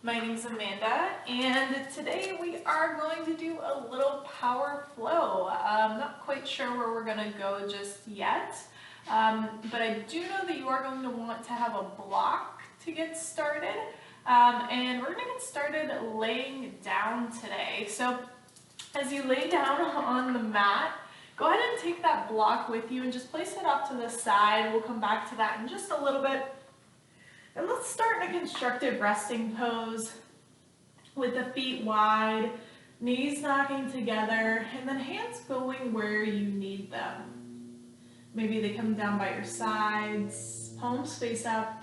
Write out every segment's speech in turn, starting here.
My name's Amanda, and today we are going to do a little power flow. I'm not quite sure where we're going to go just yet, but I do know that you are going to want to have a block to get started, and we're going to get started laying down today. So as you lay down on the mat, go ahead and take that block with you and just place it off to the side. We'll come back to that in just a little bit. And let's start in a constructive resting pose with the feet wide, knees knocking together, and then hands going where you need them. Maybe they come down by your sides, palms face up,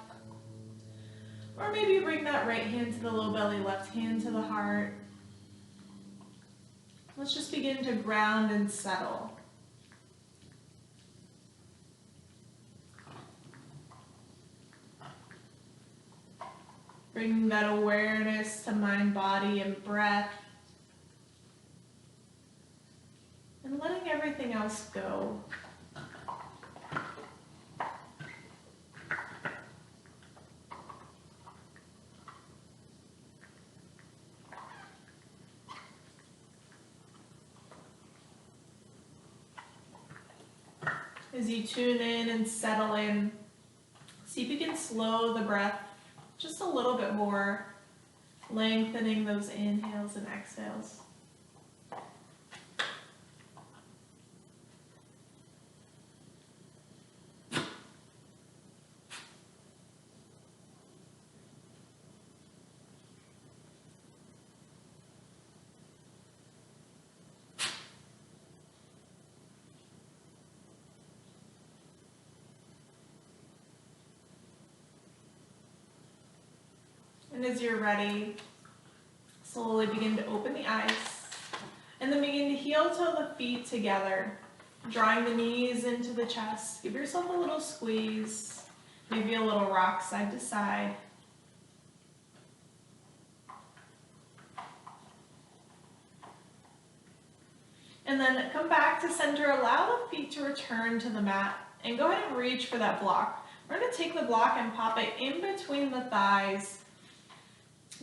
or maybe you bring that right hand to the low belly, left hand to the heart. Let's just begin to ground and settle. Bringing that awareness to mind, body, and breath. And letting everything else go. As you tune in and settle in, see if you can slow the breath just a little bit more, lengthening those inhales and exhales. And as you're ready, slowly begin to open the eyes and then begin to heel toe the feet together, drawing the knees into the chest. Give yourself a little squeeze, maybe a little rock side to side. And then come back to center, allow the feet to return to the mat and go ahead and reach for that block. We're going to take the block and pop it in between the thighs,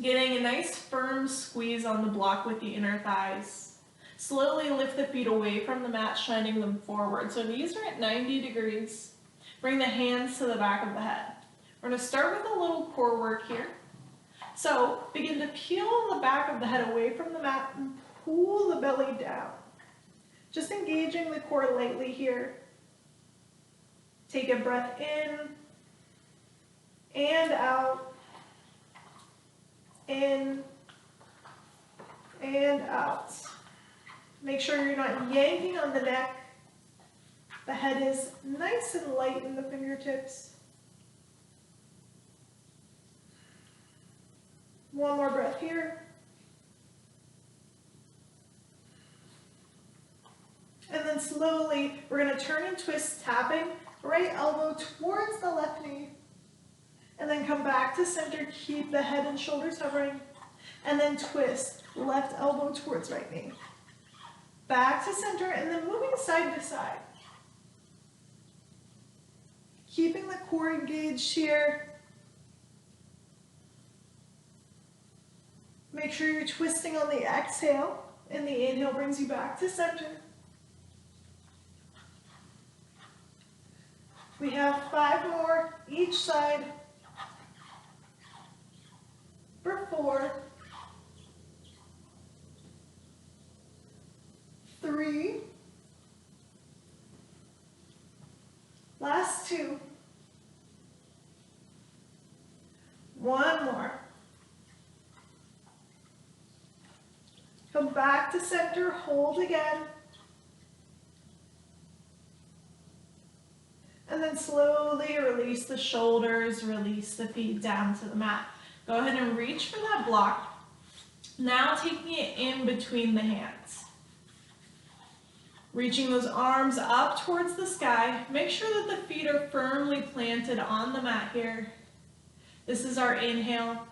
getting a nice firm squeeze on the block with the inner thighs. Slowly lift the feet away from the mat, shining them forward. So knees are at 90 degrees. Bring the hands to the back of the head. We're going to start with a little core work here. So begin to peel the back of the head away from the mat and pull the belly down. Just engaging the core lightly here. Take a breath in and out. In and out. Make sure you're not yanking on the neck. The head is nice and light in the fingertips. One more breath here. And then slowly, we're going to turn and twist, tapping right elbow towards the left knee. And then come back to center, keep the head and shoulders hovering, and then twist, left elbow towards right knee. Back to center, and then moving side to side. Keeping the core engaged here. Make sure you're twisting on the exhale, and the inhale brings you back to center. We have 5 more each side. For 4, 3, last 2, 1 more. Come back to center, hold again. And then slowly release the shoulders, release the feet down to the mat. Go ahead and reach for that block. Now taking it in between the hands. Reaching those arms up towards the sky. Make sure that the feet are firmly planted on the mat here. This is our inhale.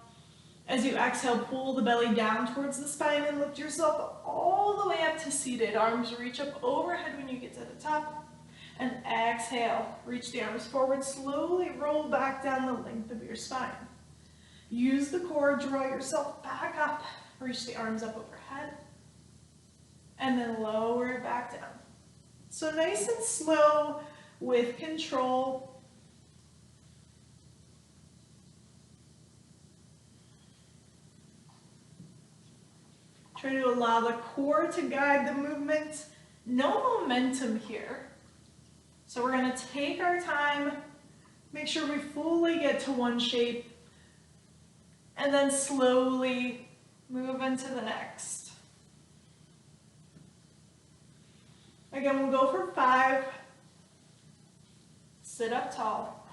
As you exhale, pull the belly down towards the spine and lift yourself all the way up to seated. Arms reach up overhead when you get to the top. And exhale, reach the arms forward, slowly roll back down the length of your spine. Use the core, draw yourself back up, reach the arms up overhead, and then lower it back down. So nice and slow with control. Try to allow the core to guide the movement. No momentum here. So we're going to take our time, make sure we fully get to one shape, and then slowly move into the next. Again, we'll go for 5. Sit up tall,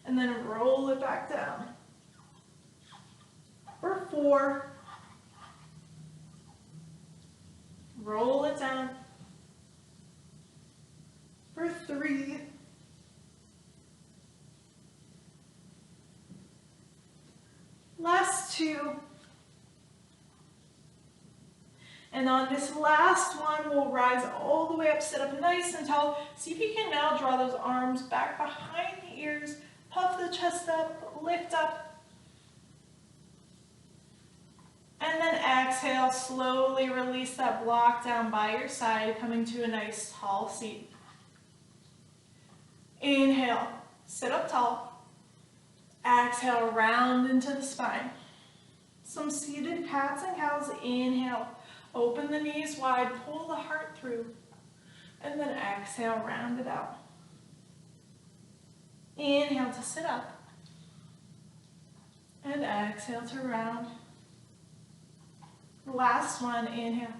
and then roll it back down. For 4. Roll it down. For 3. Last 2. And on this last one, we'll rise all the way up, sit up nice and tall. See if you can now draw those arms back behind the ears, puff the chest up, lift up. And then exhale, slowly release that block down by your side, coming to a nice tall seat. Inhale, sit up tall. Exhale, round into the spine. Some seated cats and cows. Inhale, open the knees wide, pull the heart through. And then exhale, round it out. Inhale to sit up. And exhale to round. Last one, inhale.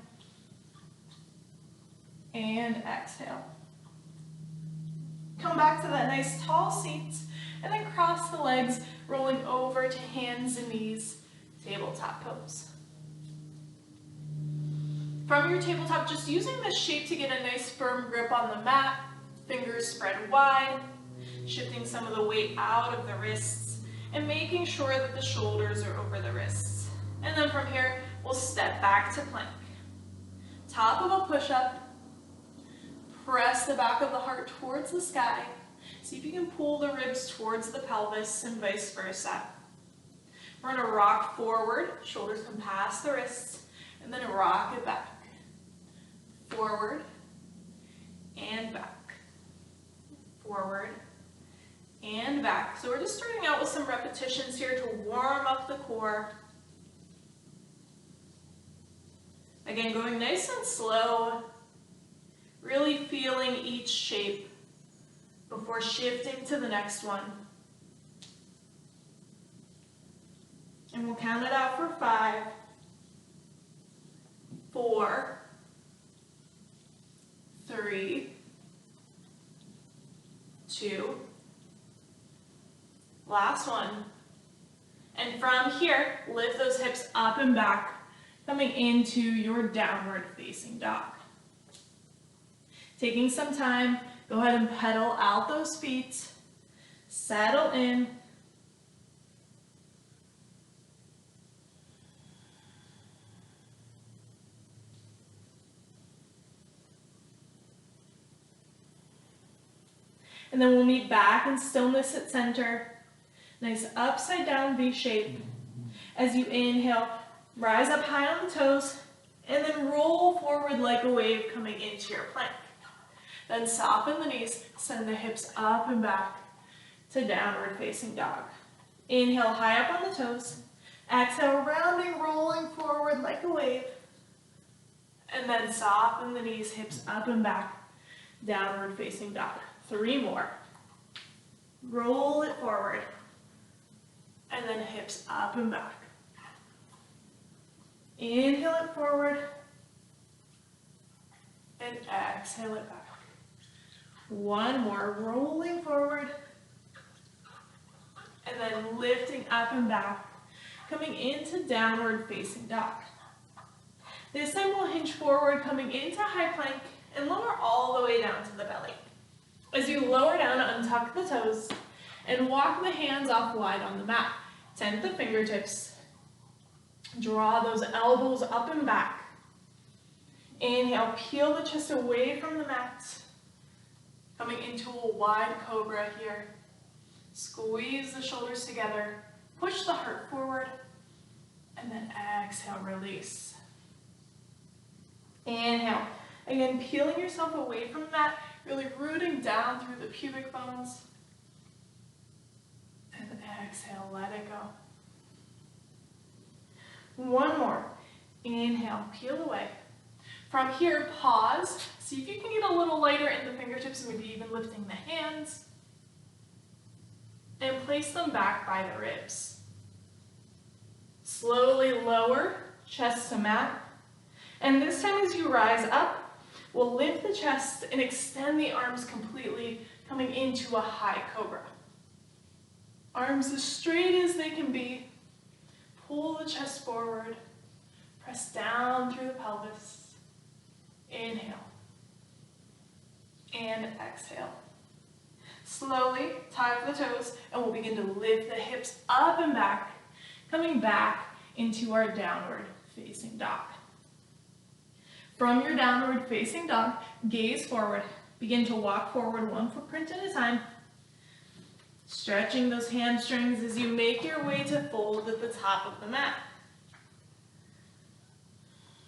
And exhale. Come back to that nice tall seat, and then cross the legs, rolling over to hands and knees, tabletop pose. From your tabletop, just using this shape to get a nice firm grip on the mat, fingers spread wide, shifting some of the weight out of the wrists, and making sure that the shoulders are over the wrists. And then from here, we'll step back to plank. Top of a push-up. Press the back of the heart towards the sky. See if you can pull the ribs towards the pelvis and vice versa. We're going to rock forward. Shoulders come past the wrists. And then rock it back. Forward and back. Forward and back. So we're just starting out with some repetitions here to warm up the core. Again, going nice and slow, really feeling each shape before shifting to the next one. And we'll count it out for 5, 4, 3, 2, last one. And from here, lift those hips up and back, coming into your downward facing dog. Taking some time, go ahead and pedal out those feet, settle in. And then we'll meet back in stillness at center. Nice upside down V shape. As you inhale, rise up high on the toes, and then roll forward like a wave coming into your plank. Then soften the knees, send the hips up and back to downward facing dog. Inhale high up on the toes. Exhale, rounding, rolling forward like a wave. And then soften the knees, hips up and back, downward facing dog. 3 more. Roll it forward. And then hips up and back. Inhale it forward. And exhale it back. 1 more, rolling forward. And then lifting up and back, coming into downward facing dog. This time we'll hinge forward, coming into high plank, and lower all the way down to the belly. As you lower down, untuck the toes, and walk the hands off wide on the mat. Tent the fingertips. Draw those elbows up and back. Inhale, peel the chest away from the mat. Coming into a wide cobra here. Squeeze the shoulders together. push the heart forward, and then exhale, release. Inhale. Again, peeling yourself away from that, really rooting down through the pubic bones. And exhale, let it go. One more. Inhale, peel away. From here, pause. See if you can get a little lighter in the fingertips, maybe even lifting the hands. And place them back by the ribs. Slowly lower, chest to mat. And this time as you rise up, we'll lift the chest and extend the arms completely, coming into a high cobra. Arms as straight as they can be. Pull the chest forward. Press down through the pelvis. Inhale. And exhale. Slowly tie up the toes, and we'll begin to lift the hips up and back, coming back into our downward facing dog. From your downward facing dog, gaze forward. Begin to walk forward one footprint at a time. Stretching those hamstrings as you make your way to fold at the top of the mat.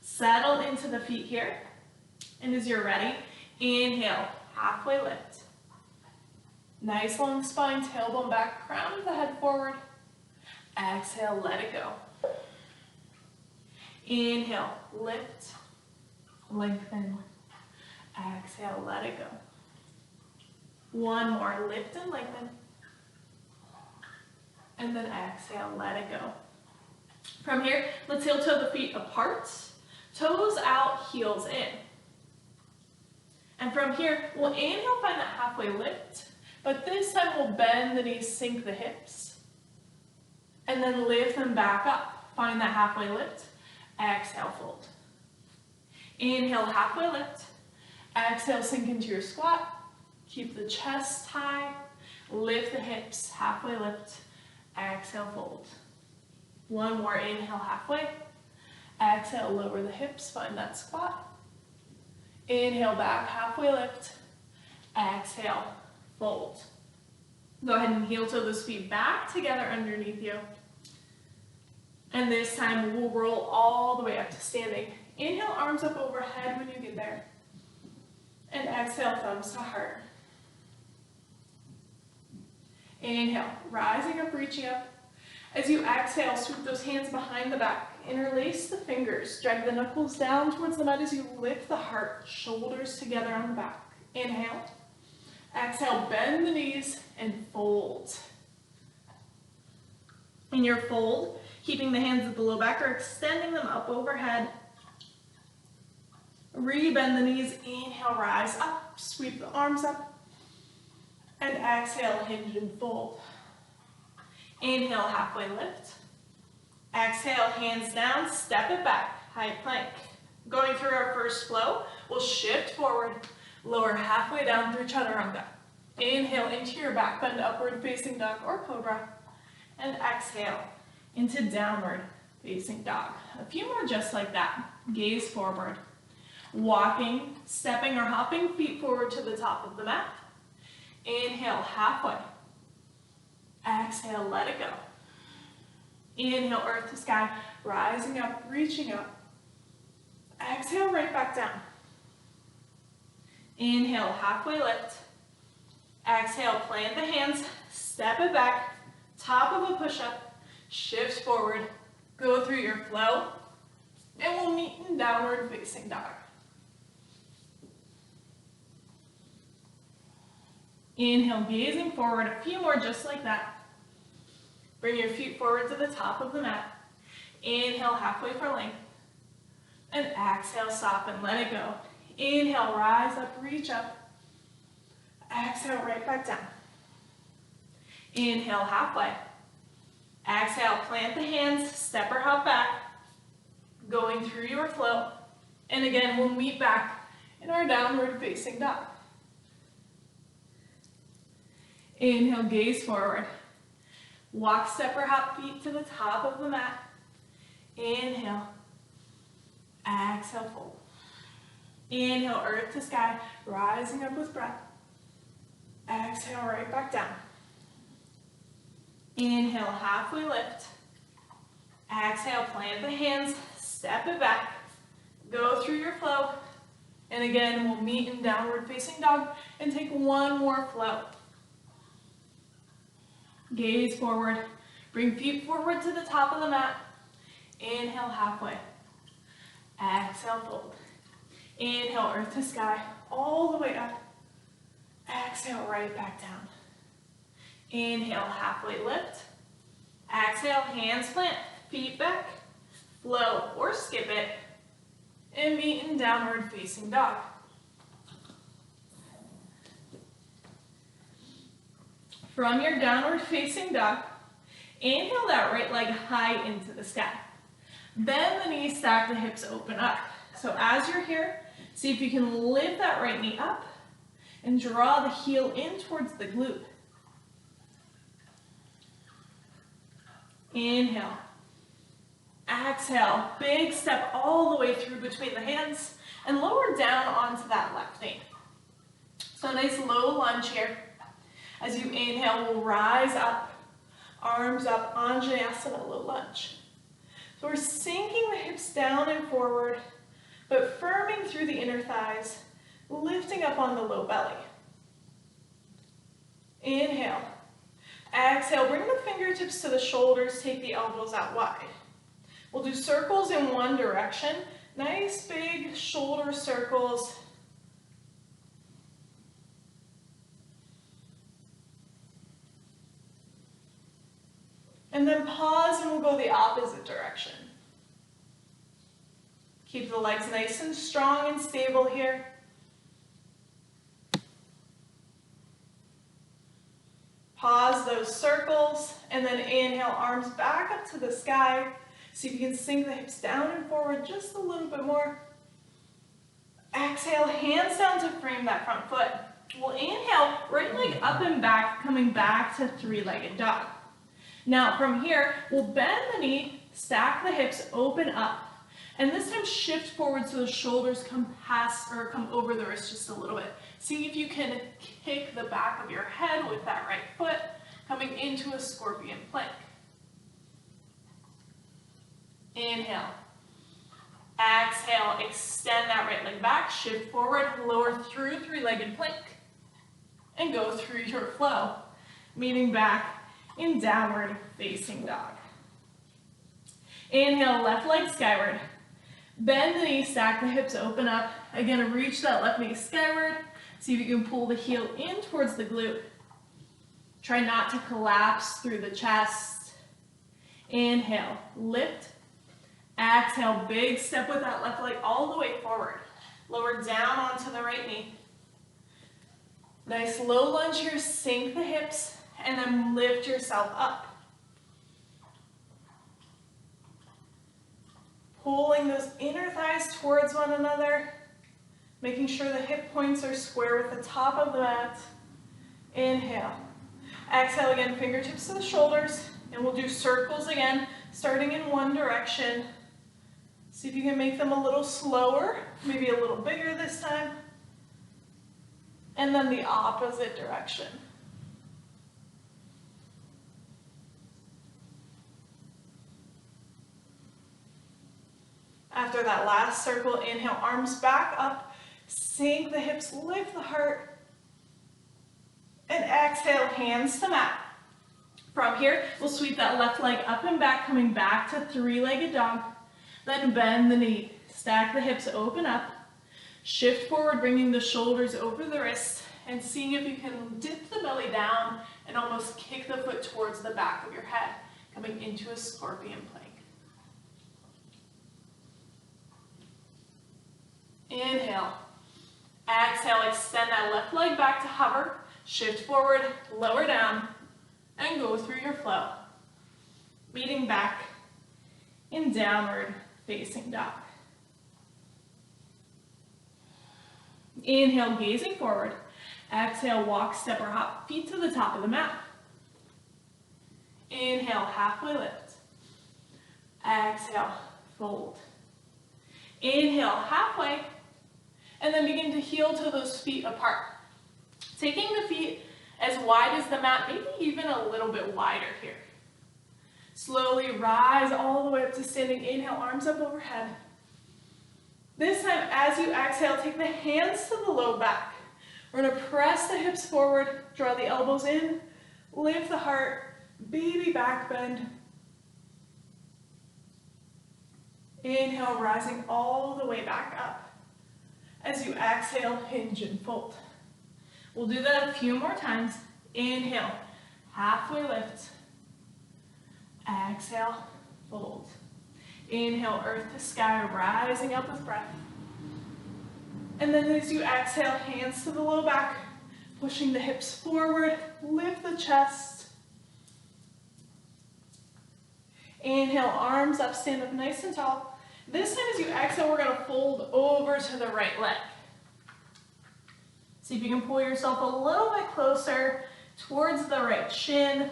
Settle into the feet here. And as you're ready, inhale, halfway lift. Nice long spine, tailbone back, crown of the head forward. Exhale, let it go. Inhale, lift, lengthen. Exhale, let it go. One more, lift and lengthen. And then exhale, let it go. From here, let's heel toe the feet apart. Toes out, heels in. And from here, we'll inhale, find that halfway lift. But this time we'll bend the knees, sink the hips. And then lift them back up. Find that halfway lift. Exhale, fold. Inhale, halfway lift. Exhale, sink into your squat. Keep the chest high. Lift the hips, halfway lift. Exhale, fold. One more, inhale, halfway. Exhale, lower the hips, find that squat. Inhale, back, halfway lift. Exhale, fold. Go ahead and heel toe those feet back together underneath you. And this time we'll roll all the way up to standing. Inhale, arms up overhead when you get there. And exhale, thumbs to heart. Inhale, rising up, reaching up. As you exhale, sweep those hands behind the back. Interlace the fingers. Drag the knuckles down towards the mat as you lift the heart. Shoulders together on the back. Inhale. Exhale, bend the knees and fold. In your fold, keeping the hands at the low back or extending them up overhead. Re-bend the knees. Inhale, rise up. Sweep the arms up. And exhale, hinge and fold. Inhale, halfway lift. Exhale, hands down, step it back, high plank. Going through our first flow, we'll shift forward, lower halfway down through chaturanga. Inhale into your back bend, upward facing dog or cobra. And exhale into downward facing dog. A few more just like that. Gaze forward. Walking, stepping or hopping feet forward to the top of the mat. Inhale, halfway. Exhale, let it go. Inhale, earth to sky, rising up, reaching up. Exhale, right back down. Inhale, halfway lift. Exhale, plant the hands, step it back, top of a push-up, shift forward, go through your flow, and we'll meet in downward facing dog. Inhale, gazing forward, a few more just like that. Bring your feet forward to the top of the mat. Inhale, halfway for length. And exhale, soften, let it go. Inhale, rise up, reach up. Exhale, right back down. Inhale, halfway. Exhale, plant the hands, step or hop back. Going through your flow. And again, we'll meet back in our downward facing dog. Inhale, gaze forward. Walk, step, or hop feet to the top of the mat. Inhale. Exhale, fold. Inhale, earth to sky, rising up with breath. Exhale, right back down. Inhale, halfway lift. Exhale, plant the hands, step it back, go through your flow. And again, we'll meet in downward facing dog and take one more flow. Gaze forward, bring feet forward to the top of the mat. Inhale, halfway. Exhale, fold. Inhale, earth to sky, all the way up. Exhale, right back down. Inhale, halfway lift. Exhale, hands plant, feet back, flow or skip it, and meet in downward facing dog. From your downward facing dog, inhale that right leg high into the sky. Bend the knees, stack the hips, open up. So as you're here, see if you can lift that right knee up and draw the heel in towards the glute. Inhale. Exhale, big step all the way through between the hands and lower down onto that left knee. So nice low lunge here. As you inhale, we'll rise up, arms up, Anjaneyasana, low lunge. So we're sinking the hips down and forward, but firming through the inner thighs, lifting up on the low belly. Inhale. Exhale, bring the fingertips to the shoulders, take the elbows out wide. We'll do circles in one direction, nice big shoulder circles. And then pause and we'll go the opposite direction. Keep the legs nice and strong and stable here. Pause those circles and then inhale, arms back up to the sky. See if you can sink the hips down and forward just a little bit more. Exhale, hands down to frame that front foot. We'll inhale, right leg up and back, coming back to three-legged dog. Now from here, we'll bend the knee, stack the hips, open up. And this time shift forward so the shoulders come past or come over the wrist just a little bit. See if you can kick the back of your head with that right foot, coming into a scorpion plank. Inhale. Exhale, extend that right leg back, shift forward, lower through three-legged plank, and go through your flow, meeting back in downward facing dog. Inhale, left leg skyward. Bend the knee, stack the hips, open up. Again, reach that left knee skyward. See if you can pull the heel in towards the glute. Try not to collapse through the chest. Inhale, lift. Exhale, big step with that left leg all the way forward. Lower down onto the right knee. Nice low lunge here, sink the hips, and then lift yourself up. Pulling those inner thighs towards one another, making sure the hip points are square with the top of the mat. Inhale. Exhale again, fingertips to the shoulders, and we'll do circles again, starting in one direction. See if you can make them a little slower, maybe a little bigger this time. And then the opposite direction. After that last circle, inhale, arms back up, sink the hips, lift the heart, and exhale, hands to mat. From here, we'll sweep that left leg up and back, coming back to three-legged dog. Then bend the knee, stack the hips, open up, shift forward, bringing the shoulders over the wrists, and seeing if you can dip the belly down and almost kick the foot towards the back of your head, coming into a scorpion plank. Inhale. Exhale, extend that left leg back to hover, shift forward, lower down, and go through your flow. Meeting back in downward facing dog. Inhale, gazing forward. Exhale, walk, step, or hop, feet to the top of the mat. Inhale, halfway lift. Exhale, fold. Inhale, halfway, and then begin to heel to those feet apart. Taking the feet as wide as the mat, maybe even a little bit wider here. Slowly rise all the way up to standing. Inhale, arms up overhead. This time, as you exhale, take the hands to the low back. We're gonna press the hips forward, draw the elbows in, lift the heart, baby back bend. Inhale, rising all the way back up. As you exhale, hinge and fold. We'll do that a few more times. Inhale, halfway lift. Exhale, fold. Inhale, earth to sky, rising up with breath. And then as you exhale, hands to the low back, pushing the hips forward, lift the chest. Inhale, arms up, stand up nice and tall. This time as you exhale, we're gonna fold over to the right leg. See if you can pull yourself a little bit closer towards the right shin.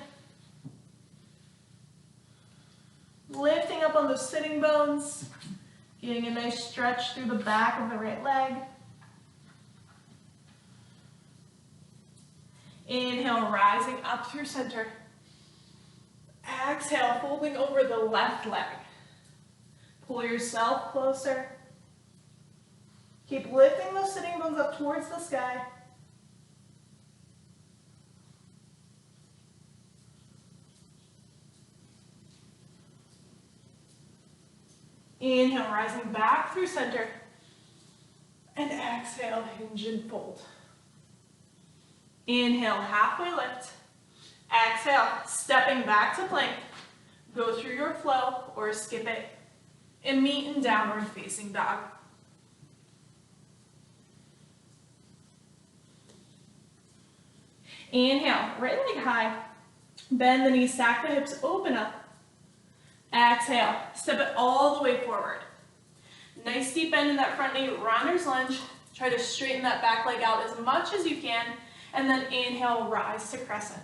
Lifting up on those sitting bones, getting a nice stretch through the back of the right leg. Inhale, rising up through center. Exhale, folding over the left leg. Pull yourself closer. Keep lifting those sitting bones up towards the sky. Inhale, rising back through center. And exhale, hinge and fold. Inhale, halfway lift. Exhale, stepping back to plank. Go through your flow or skip it. And meet in downward facing dog. Inhale, right leg high. Bend the knees, stack the hips, open up. Exhale, step it all the way forward. Nice deep bend in that front knee, runner's lunge. Try to straighten that back leg out as much as you can, and then inhale, rise to crescent.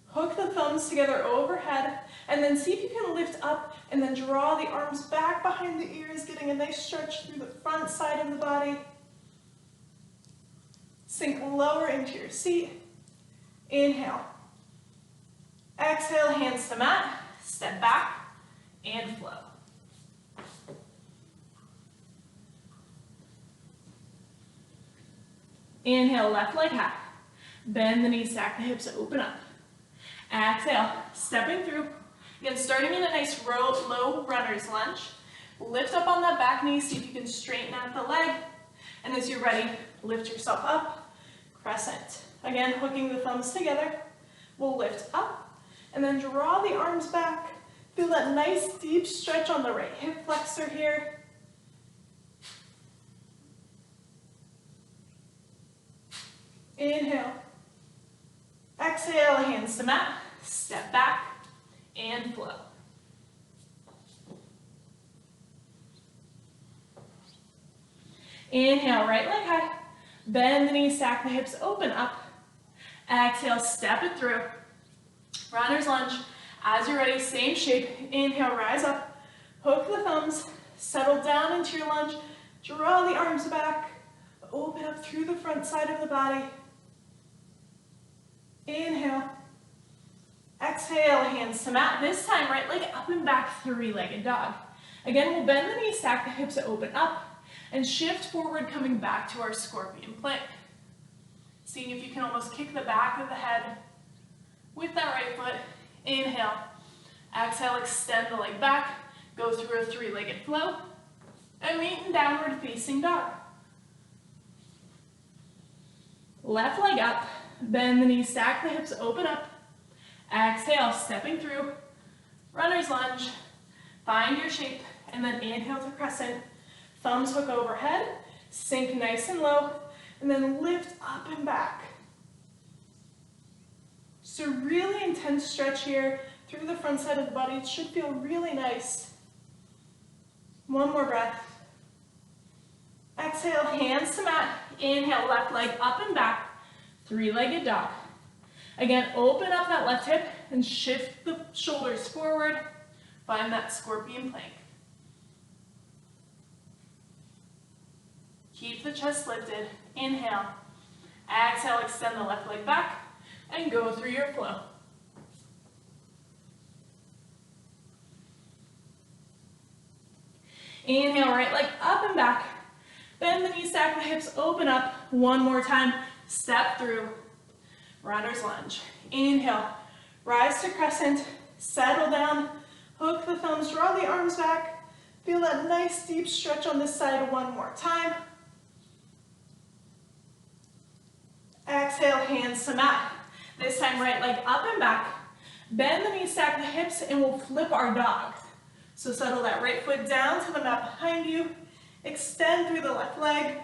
Hook the thumbs together overhead, and then see if you can lift up and then draw the arms back behind the ears, getting a nice stretch through the front side of the body. Sink lower into your seat. Inhale. Exhale, hands to mat. Step back and flow. Inhale, left leg high. Bend the knees, stack the hips, open up. Exhale, stepping through. Again, starting in a nice low runner's lunge. Lift up on that back knee, see if you can straighten out the leg. And as you're ready, lift yourself up, crescent. Again, hooking the thumbs together. We'll lift up. And then draw the arms back. Feel that nice deep stretch on the right hip flexor here. Inhale. Exhale, hands to mat. Step back and flow. Inhale, right leg high. Bend the knees, stack the hips, open up. Exhale, step it through. Runner's lunge. As you're ready, same shape. Inhale, rise up. Hook the thumbs. Settle down into your lunge. Draw the arms back. Open up through the front side of the body. Inhale. Exhale, hands to mat. This time, right leg up and back, three-legged dog. Again, we'll bend the knees, stack the hips, open up, and shift forward, coming back to our scorpion plank. Seeing if you can almost kick the back of the head with that right foot. Inhale. Exhale, extend the leg back. Go through a three-legged flow. And meet in downward facing dog. Left leg up. Bend the knees, stack the hips, open up. Exhale, stepping through. Runner's lunge. Find your shape. And then inhale to crescent. Thumbs hook overhead. Sink nice and low. And then lift up and back. So really intense stretch here through the front side of the body. It should feel really nice. One more breath. Exhale, hands to mat. Inhale, left leg up and back. Three-legged dog. Again, open up that left hip and shift the shoulders forward. Find that scorpion plank. Keep the chest lifted. Inhale. Exhale, extend the left leg back and go through your flow. Inhale, right leg up and back. Bend the knees, stack the hips, open up. One more time, step through. Runner's lunge. Inhale, rise to crescent, settle down, hook the thumbs, draw the arms back. Feel that nice deep stretch on this side one more time. Exhale, hands to mat. This time, right leg up and back. Bend the knees, stack the hips, and we'll flip our dog. So settle that right foot down to the mat behind you. Extend through the left leg.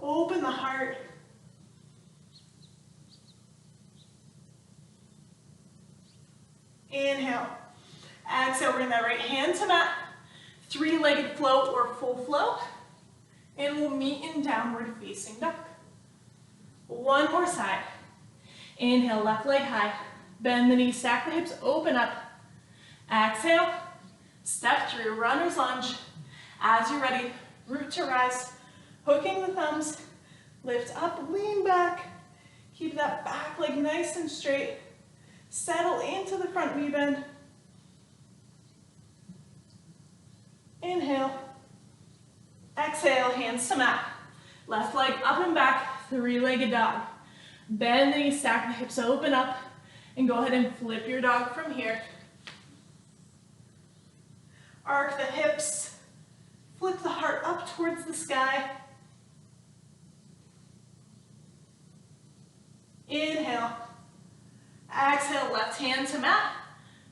Open the heart. Inhale. Exhale, bring that right hand to mat. Three-legged flow or full flow. And we'll meet in downward facing dog. One more side. Inhale, left leg high. Bend the knees, stack the hips, open up. Exhale, step through, runner's lunge. As you're ready, root to rise, hooking the thumbs, lift up, lean back. Keep that back leg nice and straight. Settle into the front knee bend. Inhale. Exhale, hands to mat. Left leg up and back, three-legged dog. Bend the knees, stack the hips, open up, and go ahead and flip your dog from here. Arc the hips, flip the heart up towards the sky. Inhale. Exhale, left hand to mat.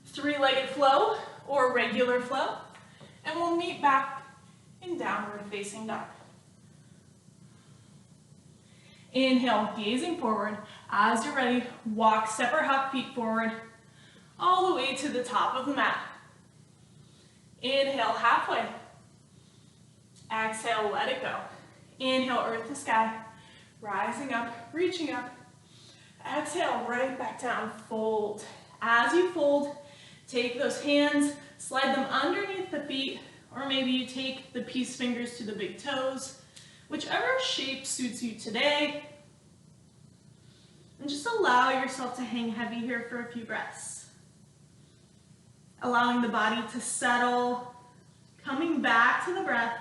Three-legged flow or regular flow. And we'll meet back in downward facing dog. Inhale, gazing forward. As you're ready, walk, step or hop feet forward, all the way to the top of the mat. Inhale, halfway. Exhale, let it go. Inhale, earth to sky. Rising up, reaching up. Exhale, right back down, fold. As you fold, take those hands, slide them underneath the feet, or maybe you take the peace fingers to the big toes, whichever shape suits you today. And just allow yourself to hang heavy here for a few breaths. Allowing the body to settle, coming back to the breath.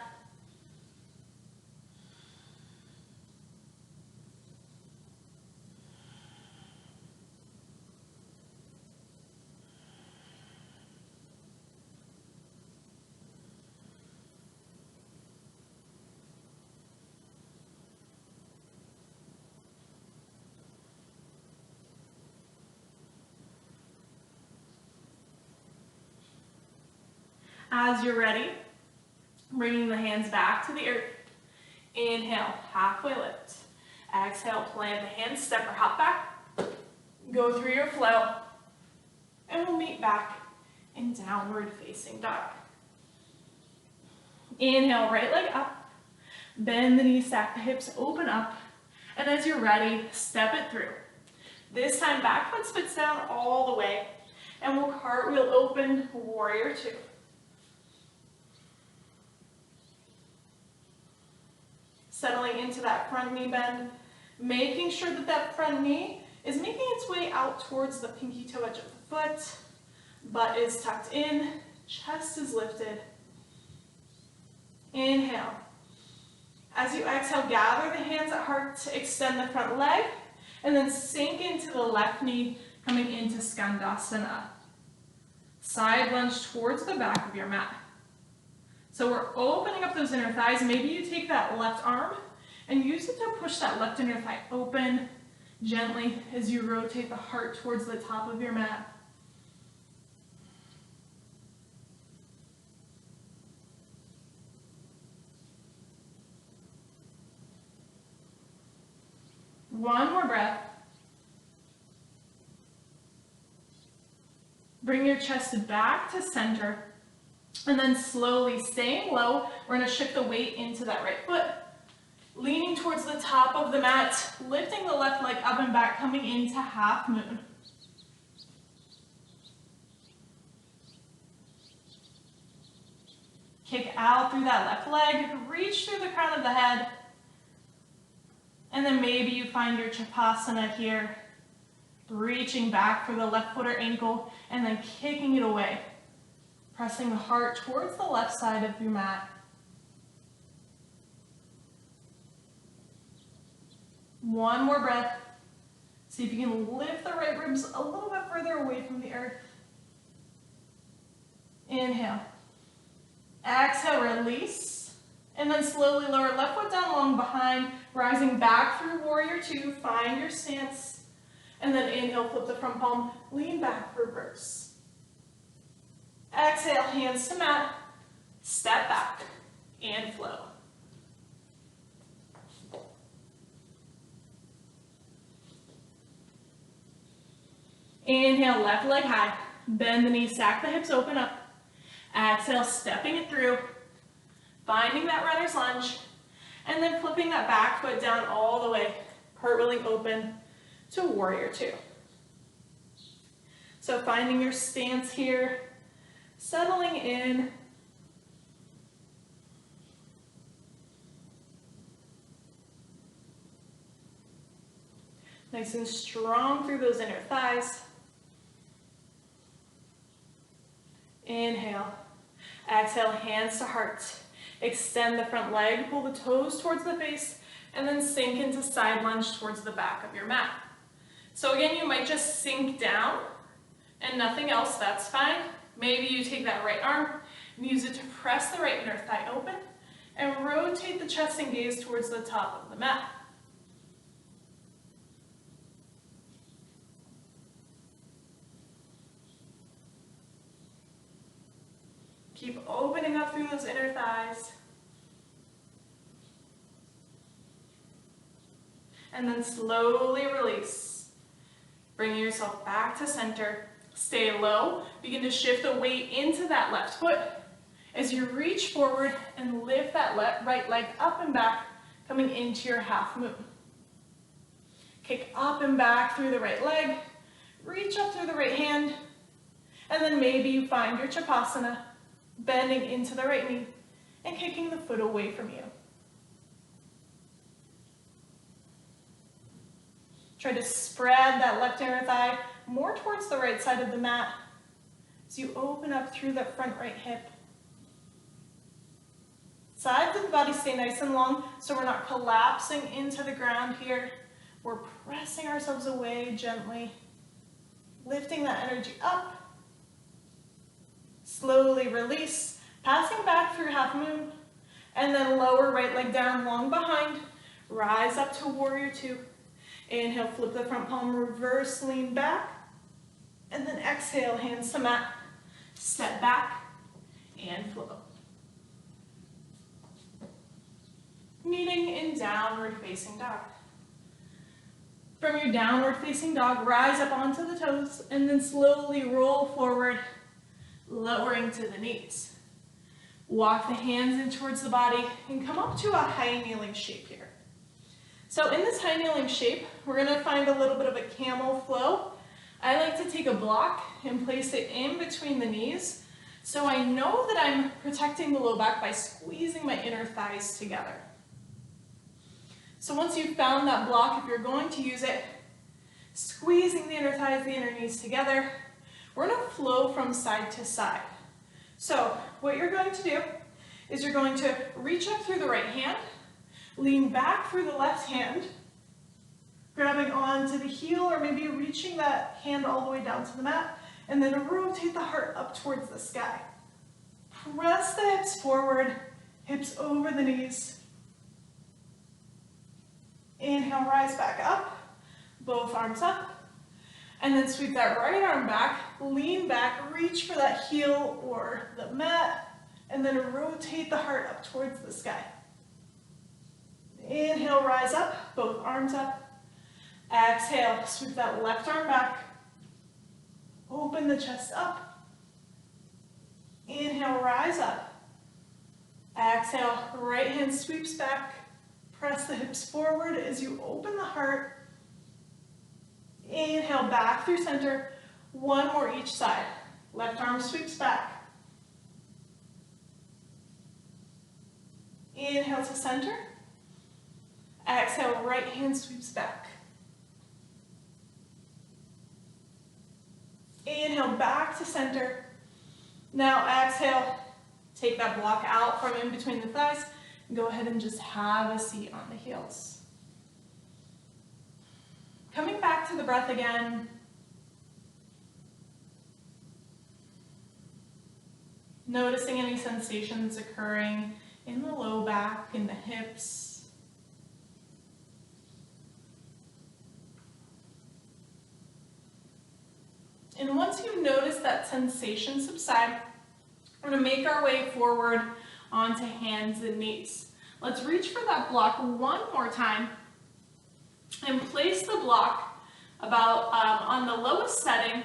As you're ready, bringing the hands back to the earth. Inhale, halfway lift. Exhale, plant the hands, step or hop back. Go through your flow. And we'll meet back in downward facing dog. Inhale, right leg up. Bend the knees, stack the hips, open up. And as you're ready, step it through. This time, back foot spits down all the way. And we'll cartwheel open, warrior two. Settling into that front knee bend, making sure that that front knee is making its way out towards the pinky toe edge of the foot. Butt is tucked in, chest is lifted. Inhale. As you exhale, gather the hands at heart to extend the front leg, and then sink into the left knee, coming into Skandasana. Side lunge towards the back of your mat. So we're opening up those inner thighs. Maybe you take that left arm and use it to push that left inner thigh open gently as you rotate the heart towards the top of your mat. One more breath. Bring your chest back to center. And then slowly staying low, we're going to shift the weight into that right foot. Leaning towards the top of the mat, lifting the left leg up and back, coming into half moon. Kick out through that left leg, reach through the crown of the head. And then maybe you find your Chapasana here, reaching back for the left foot or ankle, and then kicking it away, pressing the heart towards the left side of your mat. One more breath. See if you can lift the right ribs a little bit further away from the earth. Inhale. Exhale, release. And then slowly lower left foot down long behind, rising back through warrior two. Find your stance. And then inhale, flip the front palm, lean back, reverse. Exhale, hands to mat, step back, and flow. Inhale, left leg high. Bend the knees, stack the hips, open up. Exhale, stepping it through. Finding that runner's lunge. And then flipping that back foot down all the way. Cartwheeling open to warrior two. So finding your stance here. Settling in. Nice and strong through those inner thighs. Inhale. Exhale, hands to heart. Extend the front leg, pull the toes towards the face, and then sink into side lunge towards the back of your mat. So again, you might just sink down and nothing else, that's fine. Maybe you take that right arm and use it to press the right inner thigh open and rotate the chest and gaze towards the top of the mat. Keep opening up through those inner thighs. And then slowly release. Bringing yourself back to center. Stay low. Begin to shift the weight into that left foot as you reach forward and lift that right leg up and back, coming into your half moon. Kick up and back through the right leg. Reach up through the right hand. And then maybe you find your Chapasana, bending into the right knee and kicking the foot away from you. Try to spread that left inner thigh more towards the right side of the mat as you open up through that front right hip. Sides of the body stay nice and long so we're not collapsing into the ground here. We're pressing ourselves away gently, lifting that energy up. Slowly release, passing back through half moon, and then lower right leg down long behind. Rise up to warrior two. Inhale, flip the front palm, reverse, lean back. And then exhale, hands to mat. Step back and flow. Meeting in downward facing dog. From your downward facing dog, rise up onto the toes and then slowly roll forward, lowering to the knees. Walk the hands in towards the body and come up to a high kneeling shape here. So in this high kneeling shape, we're going to find a little bit of a camel flow. I like to take a block and place it in between the knees so I know that I'm protecting the low back by squeezing my inner thighs together. So once you've found that block, if you're going to use it, squeezing the inner thighs, the inner knees together, we're going to flow from side to side. So what you're going to do is you're going to reach up through the right hand, lean back through the left hand, grabbing onto the heel or maybe reaching that hand all the way down to the mat, and then rotate the heart up towards the sky. Press the hips forward, hips over the knees. Inhale, rise back up, both arms up. And then sweep that right arm back, lean back, reach for that heel or the mat, and then rotate the heart up towards the sky. Inhale, rise up, both arms up. Exhale, sweep that left arm back. Open the chest up. Inhale, rise up. Exhale, right hand sweeps back. Press the hips forward as you open the heart. Inhale, back through center. One more each side. Left arm sweeps back. Inhale to center. Exhale, right hand sweeps back. Inhale, back to center. Now exhale, take that block out from in between the thighs. Go ahead and just have a seat on the heels. Coming back to the breath again. Noticing any sensations occurring in the low back, in the hips. And once you notice that sensation subside, we're going to make our way forward onto hands and knees. Let's reach for that block one more time and place the block about on the lowest setting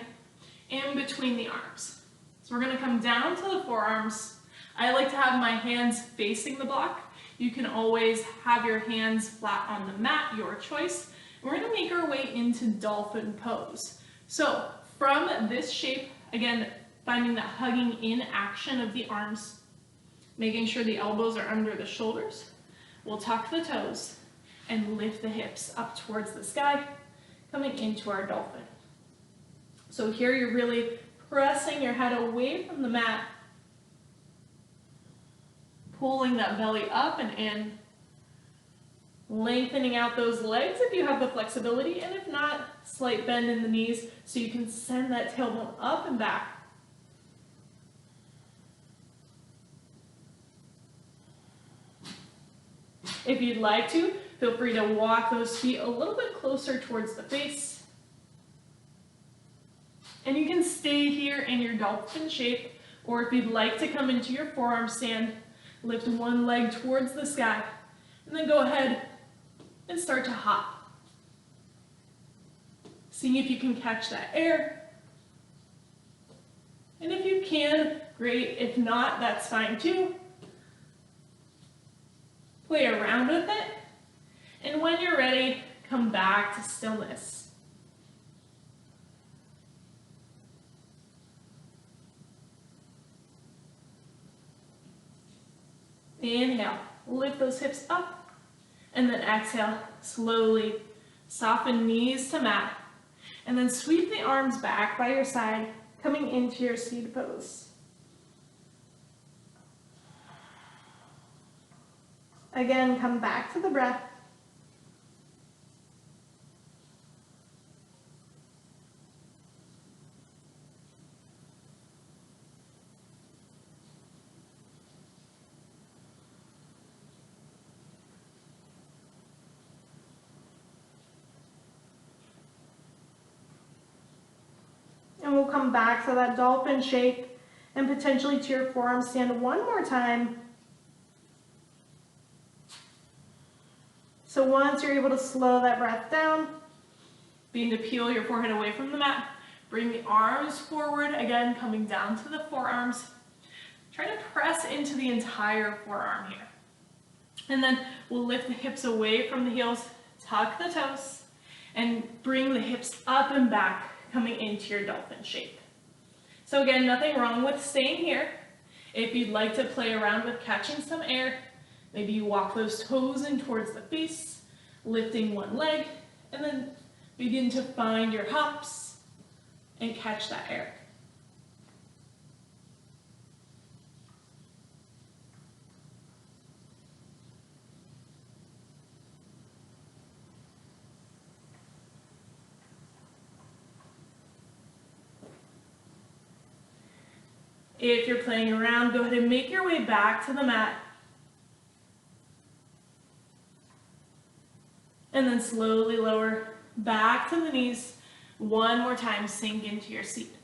in between the arms. So we're going to come down to the forearms. I like to have my hands facing the block. You can always have your hands flat on the mat, your choice. We're going to make our way into dolphin pose. So from this shape, again, finding that hugging in action of the arms, making sure the elbows are under the shoulders. We'll tuck the toes and lift the hips up towards the sky, coming into our dolphin. So here you're really pressing your head away from the mat, pulling that belly up and in, lengthening out those legs if you have the flexibility, and if not, slight bend in the knees so you can send that tailbone up and back. If you'd like to, feel free to walk those feet a little bit closer towards the face. And you can stay here in your dolphin shape, or if you'd like to come into your forearm stand, lift one leg towards the sky, and then go ahead and start to hop. Seeing if you can catch that air. And if you can, great. If not, that's fine too. Play around with it. And when you're ready, come back to stillness. Inhale, lift those hips up, and then exhale, slowly soften knees to mat, and then sweep the arms back by your side, coming into your seated pose. Again, come back to the breath. And we'll come back to that dolphin shape and potentially to your forearm stand one more time. So once you're able to slow that breath down, begin to peel your forehead away from the mat, bring the arms forward, again coming down to the forearms. Try to press into the entire forearm here. And then we'll lift the hips away from the heels, tuck the toes, and bring the hips up and back, coming into your dolphin shape. So again, nothing wrong with staying here. If you'd like to play around with catching some air, maybe you walk those toes in towards the face, lifting one leg, and then begin to find your hops and catch that air. If you're playing around, go ahead and make your way back to the mat. And then slowly lower back to the knees. One more time, sink into your seat.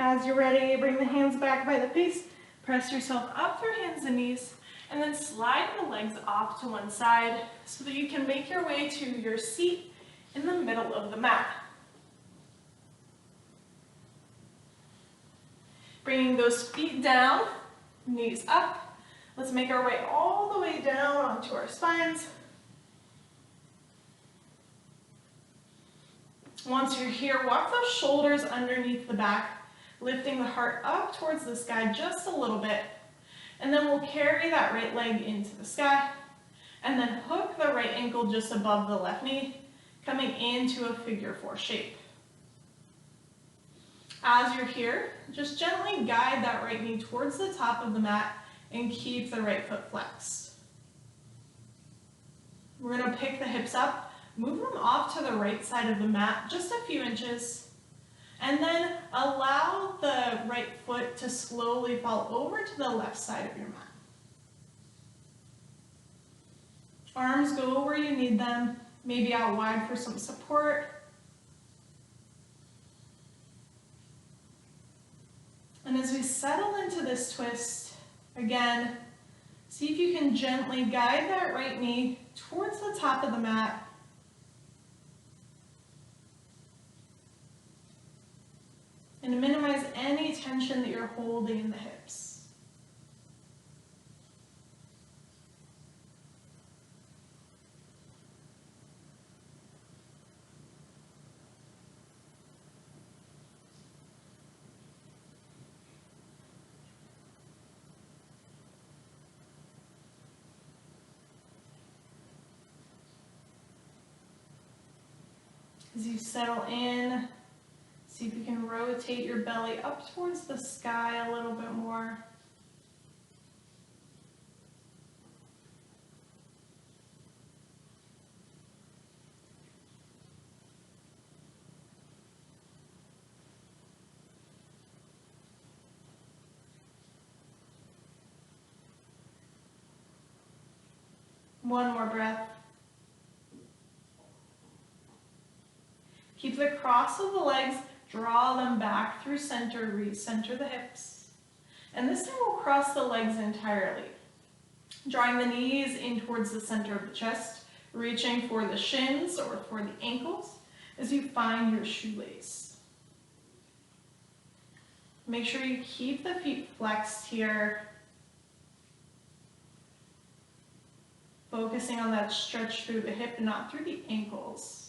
As you're ready, bring the hands back by the face, press yourself up through hands and knees, and then slide the legs off to one side so that you can make your way to your seat in the middle of the mat. Bringing those feet down, Knees up. Let's make our way all the way down onto our spines. Once you're here, walk those shoulders underneath the back, lifting the heart up towards the sky just a little bit. And then we'll carry that right leg into the sky, and then hook the right ankle just above the left knee, coming into a figure 4 shape. As you're here, just gently guide that right knee towards the top of the mat and keep the right foot flexed. We're going to pick the hips up, move them off to the right side of the mat, just a few inches, and then allow the right foot to slowly fall over to the left side of your mat. Arms go where you need them, maybe out wide for some support. And as we settle into this twist, again, see if you can gently guide that right knee towards the top of the mat. And to minimize any tension that you're holding in the hips. As you settle in, see if you can rotate your belly up towards the sky a little bit more. One more breath. Keep the cross of the legs, draw them back through center, recenter the hips. And this time we'll cross the legs entirely. Drawing the knees in towards the center of the chest, reaching for the shins or for the ankles as you find your shoelace. Make sure you keep the feet flexed here, focusing on that stretch through the hip, not through the ankles.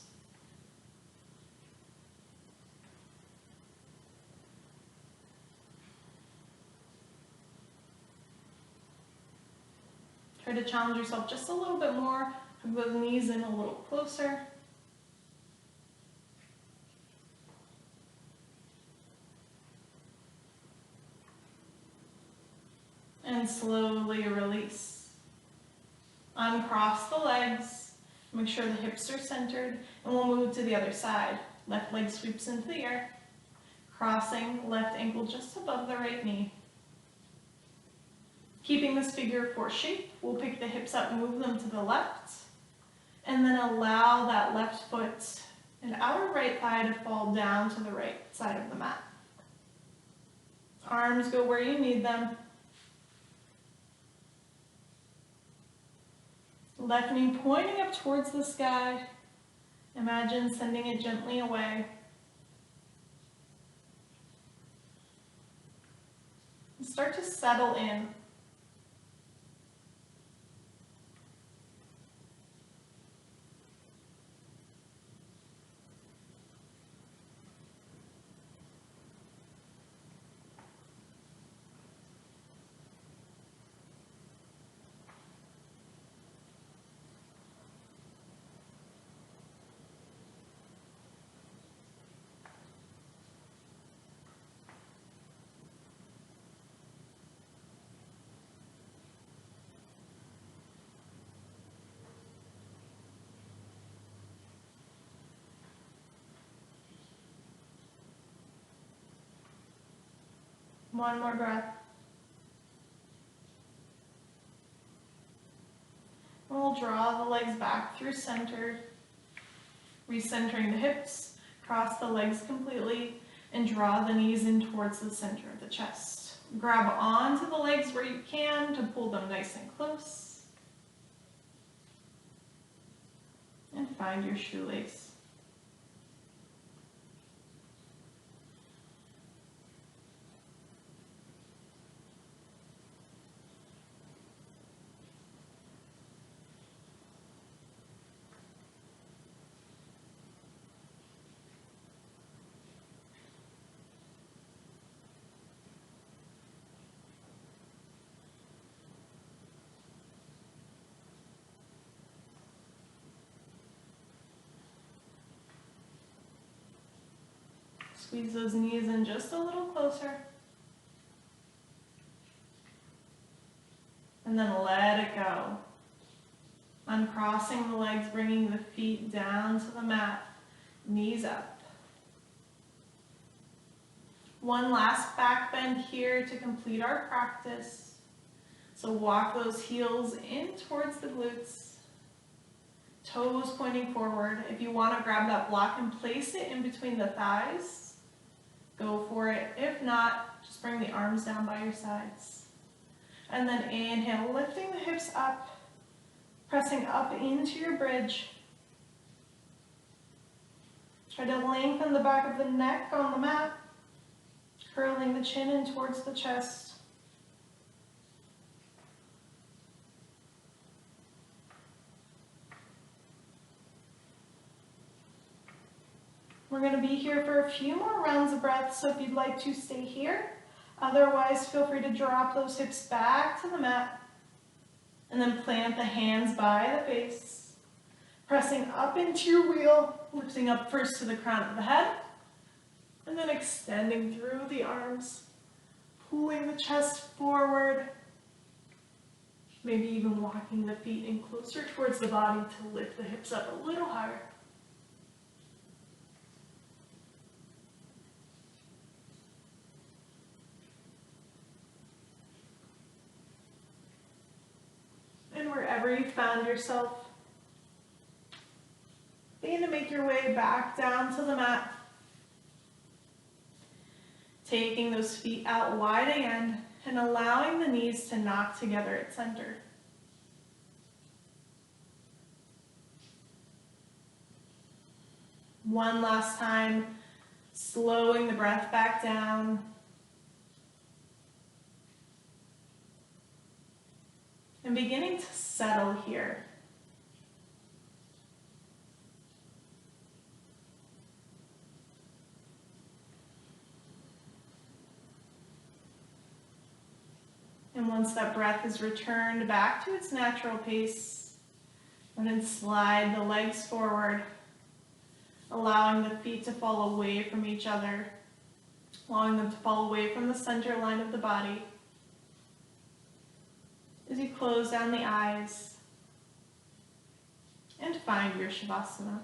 Try to challenge yourself just a little bit more, hug those knees in a little closer. And slowly release. Uncross the legs, make sure the hips are centered, and we'll move to the other side. Left leg sweeps into the air, crossing left ankle just above the right knee. Keeping this figure 4 shape, we'll pick the hips up, move them to the left, and then allow that left foot and outer right thigh to fall down to the right side of the mat. Arms go where you need them. Left knee pointing up towards the sky. Imagine sending it gently away. And start to settle in. One more breath. And we'll draw the legs back through center, recentering the hips, cross the legs completely, and draw the knees in towards the center of the chest. Grab onto the legs where you can to pull them nice and close. And find your shoelace. Squeeze those knees in just a little closer. And then let it go. Uncrossing the legs, bringing the feet down to the mat, knees up. One last back bend here to complete our practice. So walk those heels in towards the glutes, toes pointing forward. If you want to grab that block and place it in between the thighs, go for it. If not, just bring the arms down by your sides. And then inhale, lifting the hips up, pressing up into your bridge. Try to lengthen the back of the neck on the mat, curling the chin in towards the chest. We're going to be here for a few more rounds of breath, so if you'd like to stay here, otherwise feel free to drop those hips back to the mat and then plant the hands by the face, pressing up into your wheel, lifting up first to the crown of the head, and then extending through the arms, pulling the chest forward, maybe even walking the feet in closer towards the body to lift the hips up a little higher. And wherever you found yourself, begin to make your way back down to the mat. Taking those feet out wide again and allowing the knees to knock together at center. One last time, slowing the breath back down. And beginning to settle here. And once that breath is returned back to its natural pace, then slide the legs forward, allowing the feet to fall away from each other, allowing them to fall away from the center line of the body. As you close down the eyes and find your Shavasana.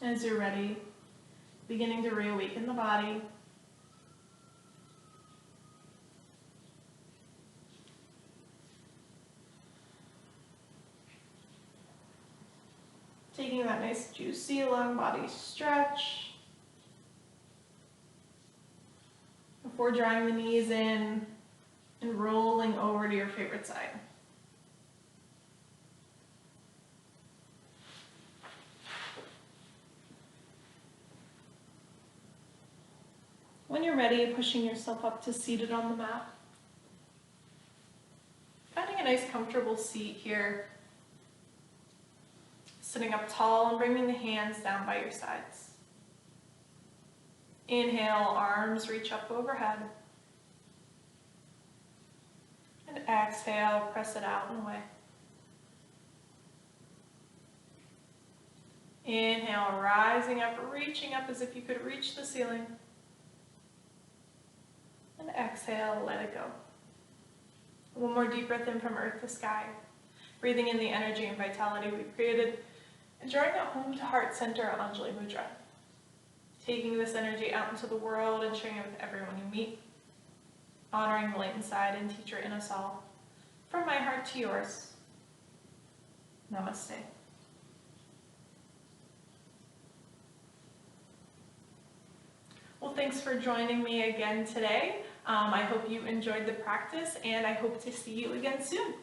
As you're ready, beginning to reawaken the body. Taking that nice juicy long body stretch. Before drawing the knees in and rolling over to your favorite side. When you're ready, pushing yourself up to seated on the mat. Finding a nice comfortable seat here. Sitting up tall and bringing the hands down by your sides. Inhale, arms reach up overhead. And exhale, press it out and away. Inhale, rising up, reaching up as if you could reach the ceiling. And exhale, let it go. One more deep breath in from earth to sky. Breathing in the energy and vitality we've created, and drawing it home to heart center, Anjali Mudra. Taking this energy out into the world and sharing it with everyone you meet. Honoring the light inside and teacher in us all. From my heart to yours. Namaste. Well, thanks for joining me again today. I hope you enjoyed the practice, and I hope to see you again soon.